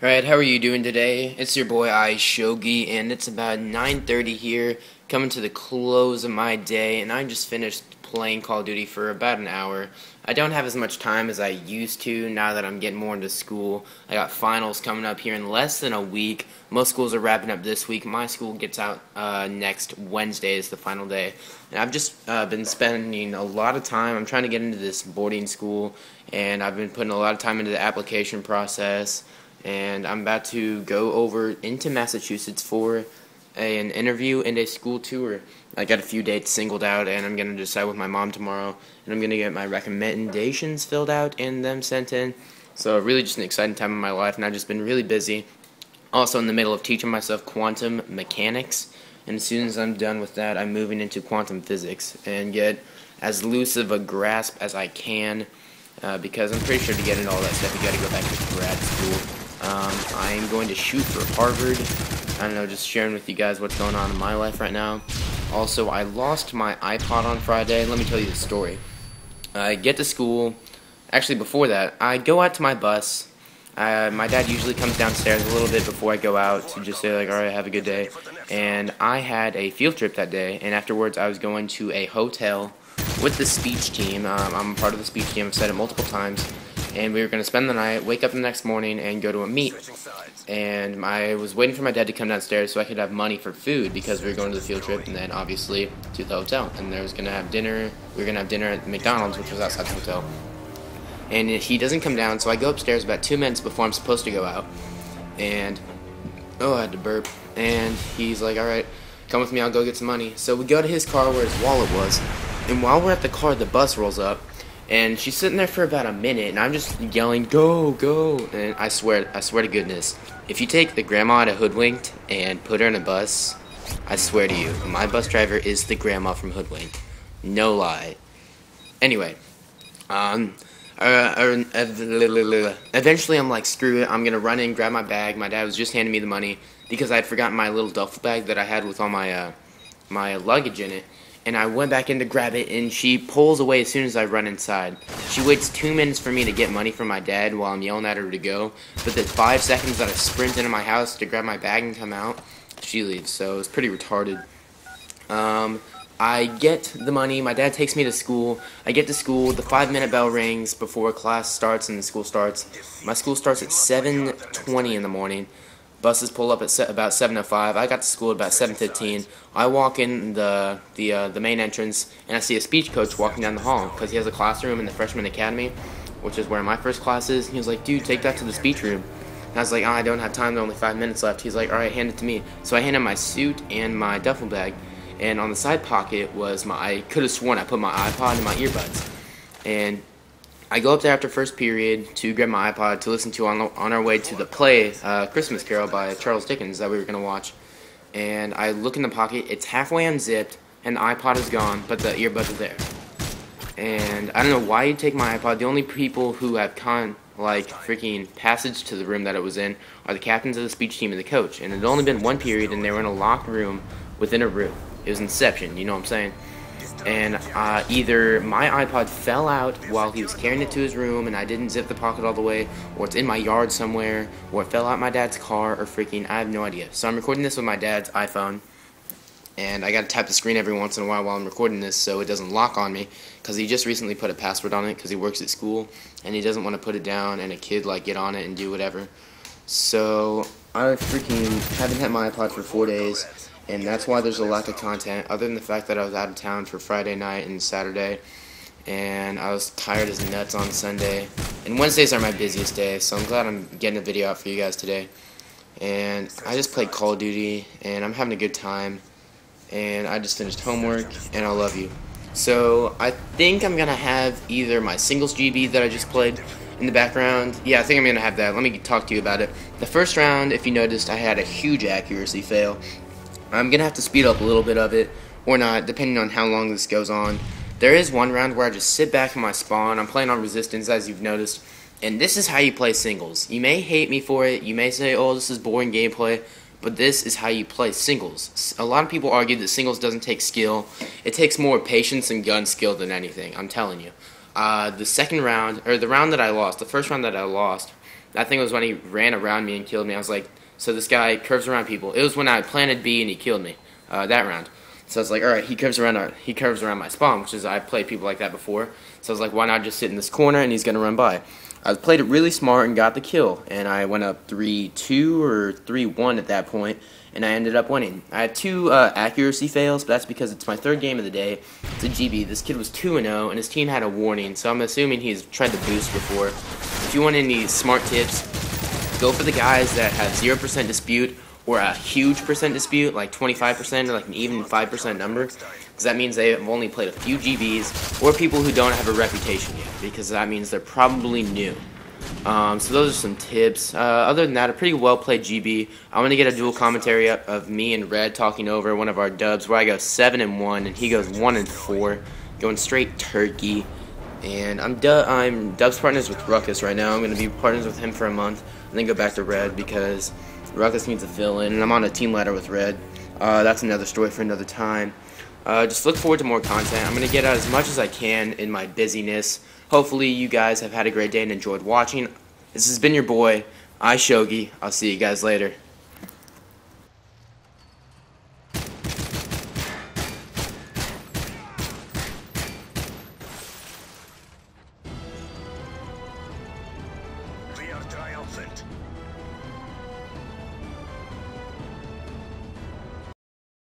Alright, how are you doing today? It's your boy Shogi, and it's about 9:30 here, coming to the close of my day, and I just finished playing Call of Duty for about an hour. I don't have as much time as I used to now that I'm getting more into school. I got finals coming up here in less than a week. Most schools are wrapping up this week. My school gets out next Wednesday is the final day. And I've just been spending a lot of time. I'm trying to get into this boarding school, and I've been putting a lot of time into the application process. And I'm about to go over into Massachusetts for an interview and a school tour. I got a few dates singled out, and I'm going to decide with my mom tomorrow, and I'm going to get my recommendations filled out and them sent in. So really just an exciting time in my life, and I've just been really busy. Also in the middle of teaching myself quantum mechanics, and as soon as I'm done with that, I'm moving into quantum physics and get as loose of a grasp as I can, because I'm pretty sure to get into all that stuff, you got to go back to grad school. I'm going to shoot for Harvard. I don't know, just sharing with you guys what's going on in my life right now. Also, I lost my iPod on Friday. Let me tell you the story. I get to school. Actually, before that, I go out to my bus. My dad usually comes downstairs a little bit before I go out to just say, like, alright, have a good day. And I had a field trip that day, and afterwards I was going to a hotel with the speech team. I'm part of the speech team. I've said it multiple times. And we were going to spend the night, wake up the next morning, and go to a meet. And I was waiting for my dad to come downstairs so I could have money for food because we were going to the field trip and then obviously to the hotel. And there was going to have dinner. We were going to have dinner at McDonald's, which was outside the hotel. And he doesn't come down, so I go upstairs about 2 minutes before I'm supposed to go out. And, I had to burp. And he's like, alright, come with me, I'll go get some money. So we go to his car where his wallet was. And while we're at the car, the bus rolls up. And she's sitting there for about a minute, and I'm just yelling, go, go. And I swear to goodness, if you take the grandma out of Hoodwinked and put her in a bus, I swear to you, my bus driver is the grandma from Hoodwinked. No lie. Anyway, eventually I'm like, screw it, I'm going to run in, grab my bag. My dad was just handing me the money because I had forgotten my little duffel bag that I had with all my, my luggage in it. And I went back in to grab it, and she pulls away as soon as I run inside. She waits 2 minutes for me to get money from my dad while I'm yelling at her to go. But the 5 seconds that I sprint into my house to grab my bag and come out, she leaves. So it's pretty retarded. I get the money. My dad takes me to school. I get to school. The 5-minute bell rings before class starts and the school starts. My school starts at 7:20 in the morning. Buses pull up at about 7:05. I got to school at about 7:15. I walk in the main entrance, and I see a speech coach walking down the hall because he has a classroom in the freshman academy, which is where my first class is. He was like, dude, take that to the speech room. And I was like, I don't have time. There are only 5 minutes left. He's like, all right, hand it to me. So I hand him my suit and my duffel bag, and on the side pocket was I could have sworn I put my iPod and my earbuds. And I go up there after first period to grab my iPod to listen to on our way to the play, Christmas Carol by Charles Dickens that we were going to watch. And I look in the pocket, it's halfway unzipped, and the iPod is gone, but the earbuds are there. And I don't know why you'd take my iPod. The only people who have freaking passage to the room that it was in are the captains of the speech team and the coach. And it had only been one period, and they were in a locked room within a room. It was Inception, you know what I'm saying? And either my iPod fell out while he was carrying it to his room and I didn't zip the pocket all the way, or it's in my yard somewhere, or it fell out my dad's car, or freaking, I have no idea. So I'm recording this with my dad's iPhone, and I gotta tap the screen every once in a while I'm recording this so it doesn't lock on me, because he just recently put a password on it because he works at school, and he doesn't want to put it down and a kid get on it and do whatever. So I freaking haven't had my iPod for 4 days. And that's why there's a lack of content, other than the fact that I was out of town for Friday night and Saturday, and I was tired as nuts on Sunday. And Wednesdays are my busiest days, so I'm glad I'm getting a video out for you guys today. And I just played Call of Duty, and I'm having a good time, and I just finished homework, and I love you. So I think I'm going to have either my singles GB that I just played in the background. Yeah, I think I'm going to have that. Let me talk to you about it. The first round, if you noticed, I had a huge accuracy fail. I'm going to have to speed up a little bit of it, or not, depending on how long this goes on. There is one round where I just sit back in my spawn. I'm playing on Resistance, as you've noticed, and this is how you play singles. You may hate me for it. You may say, oh, this is boring gameplay, but this is how you play singles. A lot of people argue that singles doesn't take skill. It takes more patience and gun skill than anything, I'm telling you. The second round, or the round that I lost, the first round that I lost, I think it was when he ran around me and killed me. I was like, so this guy curves around people. It was when I planted B and he killed me that round. So I was like, all right, he curves around my spawn, which is I played people like that before. So I was like, why not just sit in this corner and he's gonna run by. I played it really smart and got the kill, and I went up 3-2 or 3-1 at that point, and I ended up winning. I had 2 accuracy fails, but that's because it's my 3rd game of the day. It's a GB. This kid was 2-0, and his team had a warning, so I'm assuming he's tried to boost before. If you want any smart tips, go for the guys that have 0% dispute or a huge percent dispute, like 25% or like an even 5% number, because that means they have only played a few GBs, or people who don't have a reputation yet, because that means they're probably new. So those are some tips. Other than that, a pretty well played GB. I'm going to get a dual commentary up of me and Red talking over one of our dubs where I go 7-1 and he goes 1-4, going straight turkey. And I'm dubs partners with Ruckus right now. I'm going to be partners with him for a month and then go back to Red because Ruckus needs to fill in, and I'm on a team ladder with Red. That's another story for another time. Just look forward to more content. I'm going to get out as much as I can in my busyness. Hopefully you guys have had a great day and enjoyed watching. This has been your boy, iShogi. I'll see you guys later. We are triumphant.